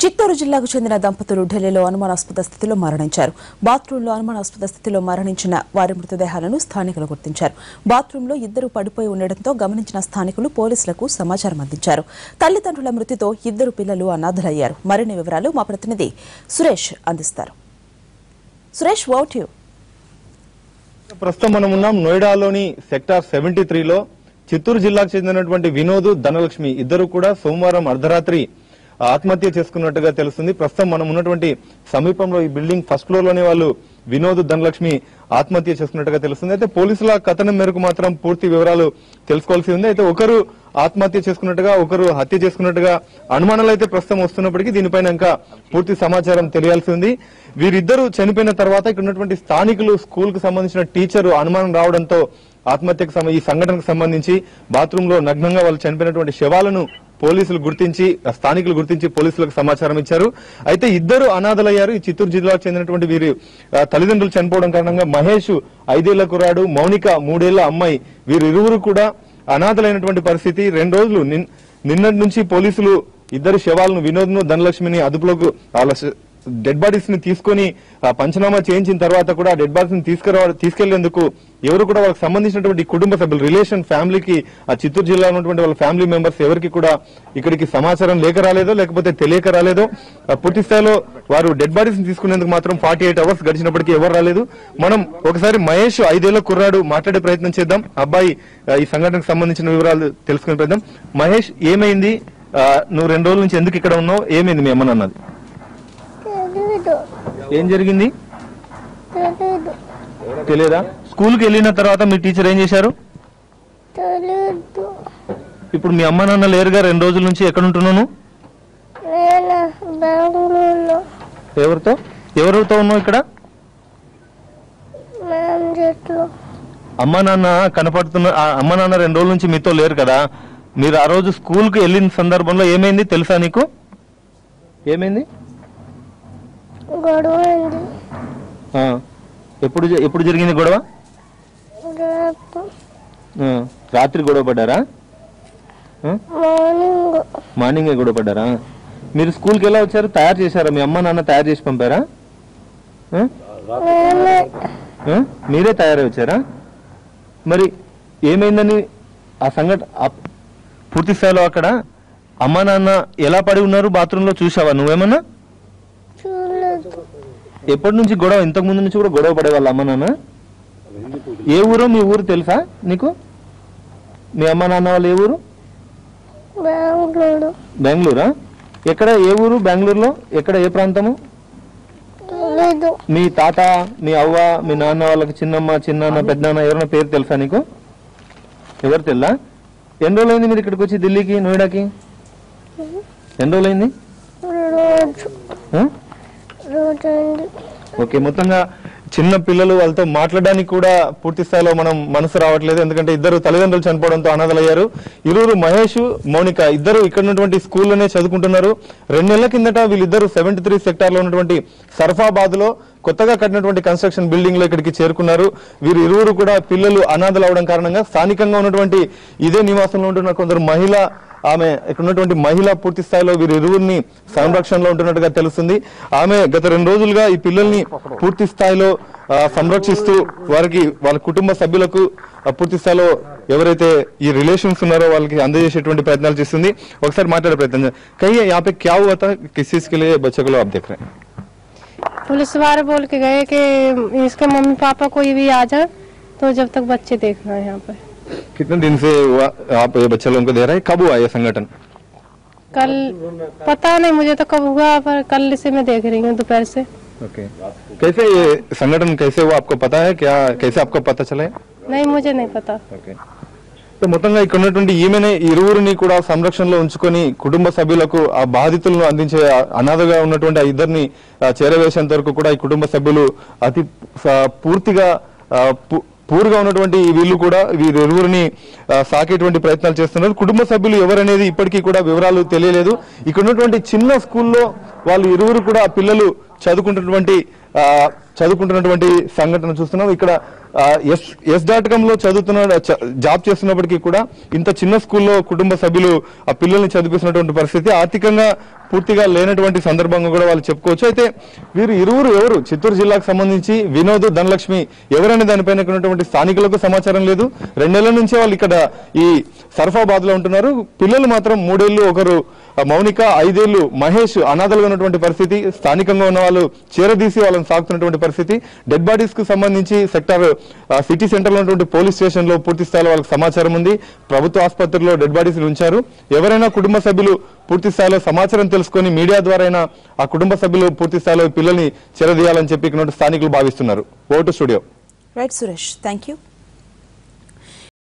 చిత్తూరు జిల్లాకు చెందిన దంపతులు ఢిల్లీలో అనుమానాస్పద స్థితిలో మరణించారు. బాత్రూంలో అనుమానాస్పద స్థితిలో మరణించిన వారి మృతదేహాలను స్థానికులు గుర్తించారు. బాత్రూంలో ఇద్దరు పడిపోయి ఉండడంతో గమనించిన స్థానికులు పోలీసులకు సమాచారం అందించారు. తల్లిదండ్రుల మృతితో ఇద్దరు పిల్లలు అనాథలయ్యారు. మరిన్ని వివరాలు మా ప్రతినిధి సురేష్ అందిస్తారు. Suresh, over to you. ప్రస్తుతం మనం ఉన్నాం నోయిడాలోని సెక్టార్ 73లో. చిత్తూరు జిల్లాకు చెందినటువంటి వినోద్, ధనలక్ష్మి ఇద్దరు కూడా సోమవారం అర్ధరాత్రి ఆత్మహత్య చేసుకున్నట్టుగా తెలుస్తుంది. ప్రస్తుతం మనం ఉన్నటువంటి సమీపంలో ఈ బిల్డింగ్ ఫస్ట్ ఫ్లోర్ లోనే వాళ్ళు వినోద్, ధనలక్ష్మి ఆత్మహత్య చేసుకున్నట్టుగా తెలుస్తుంది. అయితే పోలీసుల కథనం మేరకు మాత్రం పూర్తి వివరాలు తెలుసుకోవాల్సి ఉంది. అయితే ఒకరు ఆత్మహత్య చేసుకున్నట్టుగా, ఒకరు హత్య చేసుకున్నట్టుగా అనుమానాలు అయితే ప్రస్తుతం వస్తున్నప్పటికీ దీనిపైన ఇంకా పూర్తి సమాచారం తెలియాల్సి ఉంది. వీరిద్దరూ చనిపోయిన తర్వాత ఇక్కడ ఉన్నటువంటి స్థానికులు, స్కూల్ కు సంబంధించిన టీచరు అనుమానం రావడంతో ఆత్మహత్యకు ఈ సంఘటనకు సంబంధించి బాత్రూమ్ లో నగ్నంగా వాళ్ళు చనిపోయినటువంటి శవాలను పోలీసులు గుర్తించి, స్థానికులు గుర్తించి పోలీసులకు సమాచారం ఇచ్చారు. అయితే ఇద్దరు అనాథలయ్యారు. ఈ చిత్తూరు జిల్లాకు చెందినటువంటి వీరి తల్లిదండ్రులు చనిపోవడం కారణంగా మహేష్ 5 ఏళ్ల కుర్రాడు, మౌనిక 3 ఏళ్ల అమ్మాయి వీరిరువురు కూడా అనాథలైనటువంటి పరిస్థితి. 2 రోజులు నిన్నటి నుంచి పోలీసులు ఇద్దరు శవాలను, వినోద్ను, ధనలక్ష్మిని అదుపులోకి, వాళ్ళ డెడ్ బాడీస్ ని తీసుకుని పంచనామా చేయించిన తర్వాత కూడా డెడ్ బాడీస్ ని తీసుకెళ్లేందుకు ఎవరు కూడా వాళ్ళకి సంబంధించినటువంటి కుటుంబ సభ్యులు, రిలేషన్, ఫ్యామిలీకి, ఆ చిత్తూరు జిల్లాలో ఉన్నటువంటి వాళ్ళ ఫ్యామిలీ మెంబర్స్ ఎవరికి కూడా ఇక్కడికి సమాచారం లేక రాలేదో, లేకపోతే తెలియక రాలేదో. పూర్తి స్థాయిలో వారు డెడ్ బాడీస్ ని తీసుకునేందుకు మాత్రం 48 అవర్స్ గడిచినప్పటికీ ఎవరు రాలేదు. మనం ఒకసారి మహేష్ 5 ఏళ్ల కుర్రాడు మాట్లాడే ప్రయత్నం చేద్దాం. అబ్బాయి ఈ సంఘటనకు సంబంధించిన వివరాలు తెలుసుకునే ప్రయత్నం. మహేష్, ఏమైంది? నువ్వు 2 రోజుల నుంచి ఎందుకు ఇక్కడ ఉన్నావు? ఏమైంది మీ అమ్మని అన్నది? ఏం జరిగింది తెలియదా? స్కూల్కి వెళ్ళిన తర్వాత మీ టీచర్ ఏం చేశారు? ఇప్పుడు మీ అమ్మ నాన్న లేరుగా 2 రోజుల నుంచి. ఎక్కడ ఉంటున్నాను? ఎవరితో ఉన్నావు ఇక్కడ? అమ్మ నాన్న కనపడుతున్న అమ్మ నాన్న 2 రోజుల నుంచి మీతో లేరు కదా. మీరు ఆ రోజు స్కూల్ కి వెళ్ళిన సందర్భంలో ఏమైంది తెలుసా నీకు? ఏమైంది? ఎప్పుడు జరిగింది గొడవ? రాత్రి గొడవ పడ్డారా? మార్నింగ్ గొడవ పడ్డారా? మీరు స్కూల్కి ఎలా వచ్చారు? తయారు చేశారా? మీ అమ్మ నాన్న తయారు చేసి పంపారా? మీరే తయారై వచ్చారా? మరి ఏమైందని ఆ సంఘటన పూర్తి స్థాయిలో అక్కడ అమ్మ నాన్న ఎలా పడి ఉన్నారు బాత్రూంలో చూసావా నువ్వేమన్నా? ఎప్పటి నుంచి గొడవ? ఇంతకు ముందు నుంచి కూడా గొడవ పడేవాళ్ళ అమ్మ నాన్న? ఏ ఊరో మీ ఊరు తెలుసా నీకు? మీ అమ్మ నాన్న వాళ్ళు ఏ ఊరు? బెంగళూరా? ఎక్కడ? ఏ ఊరు బెంగళూరులో? ఎక్కడ? ఏ ప్రాంతము? మీ తాత, మీ అవ్వ, మీ నాన్న వాళ్ళకి చిన్నమ్మ, చిన్నాన్న, పెద్దనాన్న ఎవరైనా పేరు తెలుసా నీకు? ఎవరు తెల్లా? ఎన్ని రోజులైంది మీరు ఇక్కడికి వచ్చి ఢిల్లీకి, నోయిడాకి? ఎన్ని రోజులైంది? ఓకే. మొత్తంగా చిన్న పిల్లలు, వాళ్ళతో మాట్లాడడానికి కూడా పూర్తి స్థాయిలో మనం మనసు రావట్లేదు. ఎందుకంటే ఇద్దరు తల్లిదండ్రులు చనిపోవడంతో అనాథలయ్యారు. ఇరువురు మహేష్, మౌనిక ఇద్దరు ఇక్కడ ఉన్నటువంటి స్కూల్లోనే చదువుకుంటున్నారు. 2 నెలల కిందట వీళ్ళిద్దరు 73 సెక్టార్ లో ఉన్నటువంటి సర్ఫాబాద్ లో కొత్తగా కట్టినటువంటి కన్స్ట్రక్షన్ బిల్డింగ్ లో ఇక్కడికి చేరుకున్నారు. వీరు ఇరువురు కూడా పిల్లలు అనాథలు అవడం కారణంగా స్థానికంగా ఉన్నటువంటి ఇదే నివాసంలో ఉంటున్న కొందరు ఆమె ఇక్కడ ఉన్నటువంటి మహిళ పూర్తి స్థాయిలో వీరి ఇరువురిని సంరక్షణలో ఉంటున్నట్టుగా తెలుస్తుంది. ఆమె గత 2 రోజులుగా ఈ పిల్లల్ని పూర్తి స్థాయిలో సంరక్షిస్తూ వారికి, వాళ్ళ కుటుంబ సభ్యులకు పూర్తి స్థాయిలో ఎవరైతే ఈ రిలేషన్స్ ఉన్నారో వాళ్ళకి అందజేసేటువంటి ప్రయత్నాలు చేస్తుంది. ఒకసారి మాట్లాడే ప్రయత్నం కహిए यहाँ पे क्या हुआ था, किस चीज के लिए बच्चे को आप देख रहे हैं? पुलिस वाले बोल के गए कि इसके मम्मी पापा कोई भी आ जाए तो जब तक बच्चे देखना है यहाँ पे। कितने दिन से आप ये बच्चे लोगों को दे रहे हैं? कब हुआ ये संगठन? कल पता नहीं मुझे तो कब हुआ, पर कल से मैं देख रही हूँ दोपहर से। ओके. कैसे ये संगठन कैसे हुआ आपको पता है क्या? कैसे आपको पता चला? नहीं, मुझे नहीं पता. ఓకే. సో మొత్తంగా ఇక్కడ ఉన్నటువంటి ఈమెనే ఇరువురిని కూడా సంరక్షణలో ఉంచుకొని కుటుంబ సభ్యులకు ఆ బాధితులను అందించే, అనాథగా ఉన్నటువంటి ఆ ఇద్దరిని చేరవేసేంత వరకు కూడా ఈ కుటుంబ సభ్యులు అతి పూర్తిగా పూర్గా ఉన్నటువంటి వీళ్ళు కూడా వీరిరువురిని సాకేటువంటి ప్రయత్నాలు చేస్తున్నారు. కుటుంబ సభ్యులు ఎవరనేది ఇప్పటికీ కూడా వివరాలు తెలియలేదు. ఇక్కడ ఉన్నటువంటి చిన్న స్కూల్లో వాళ్ళు ఇరువురు కూడా పిల్లలు చదువుకుంటున్నటువంటి చదువుకుంటున్నటువంటి సంఘటన చూస్తున్నాం. ఇక్కడ S.com లో జాబ్ చేస్తున్నప్పటికీ కూడా ఇంత చిన్న స్కూల్లో కుటుంబ సభ్యులు ఆ పిల్లల్ని చదివిస్తున్నటువంటి పరిస్థితి, ఆర్థికంగా పూర్తిగా లేనటువంటి సందర్భంగా కూడా వాళ్ళు చెప్పుకోవచ్చు. అయితే వీరు ఇరువురు ఎవరు, చిత్తూరు జిల్లాకు సంబంధించి వినోద్, ధనలక్ష్మి ఎవరనే దానిపైన ఉన్నటువంటి స్థానికులకు సమాచారం లేదు. 2 నెలల నుంచే వాళ్ళు ఇక్కడ ఈ సర్ఫాబాద్ లో ఉంటున్నారు. పిల్లలు మాత్రం 3 ఏళ్లు, ఒకరు మౌనిక, 5 ఏళ్లు మహేష్ అనాథలుగా ఉన్నటువంటి పరిస్థితి. స్థానికంగా ఉన్న వాళ్ళు చేరదీసి వాళ్ళని సాగుతున్నటువంటి పరిస్థితి. డెడ్ బాడీస్ కు సంబంధించి సెక్టార్ సిటీ సెంటర్ లో ఉన్నటువంటి పోలీస్ స్టేషన్ లో పూర్తి స్థాయిలో వాళ్ళకి సమాచారం ఉంది. ప్రభుత్వ ఆసుపత్రిలో డెడ్ బాడీస్ ఉంచారు. ఎవరైనా కుటుంబ సభ్యులు పూర్తి స్థాయిలో సమాచారం తెలుసుకొని మీడియా ద్వారా ఆ కుటుంబ సభ్యులు పూర్తి స్థాయిలో పిల్లల్ని చేరదీయాలని చెప్పి స్థానికులు భావిస్తున్నారు. Vote studio. Right Suresh, thank you.